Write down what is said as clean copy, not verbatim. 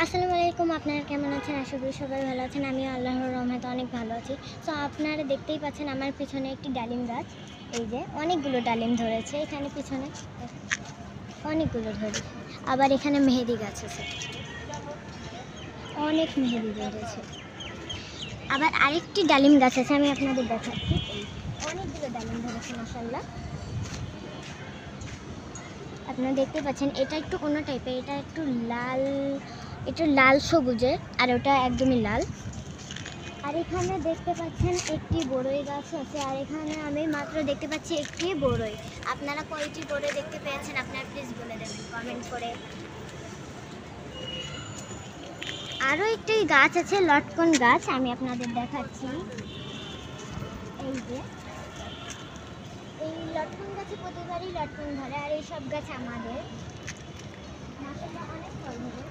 আসসালামু আলাইকুম, আপনারা কেমন আছেন? আশা করি সবাই ভালো আছেন। আমিও আল্লাহর রহমতে অনেক ভালো আছি। সো আপনারা দেখতেই পাচ্ছেন আমার পিছনে একটি ডালিম গাছ। এই যে অনেকগুলো ডালিম ধরেছে এখানে পিছনে, দেখেন অনেকগুলো ধরেছে। আবার এখানে মেহেদি গাছ আছে, অনেক মেহেদি ধরেছে। আবার আরেকটি ডালিম গাছ আছে, আমি আপনাদের দেখাচ্ছি। অনেকগুলো ডালিম ধরেছে মাশাআল্লাহ। আপনারা দেখতে পাচ্ছেন এটা একটু অন্য টাইপের, এটা একটু লাল সবুজের, আর ওটা একদমই লাল। আর এখানে দেখতে পাচ্ছেন একটি বড়ই গাছ আছে, আর এখানে আমি মাত্র দেখতে পাচ্ছি একটি বড়ই। আপনারা কয়টি বড়ই দেখতে পেয়েছেন আপনারা প্লিজ বলে দেবেন কমেন্ট করে। আরও একটি গাছ আছে লটকন গাছ, আমি আপনাদের দেখাচ্ছি। এই যে এই লটকন গাছে প্রতিবারই লটকন ধরে, আর এই সব গাছ আমাদের।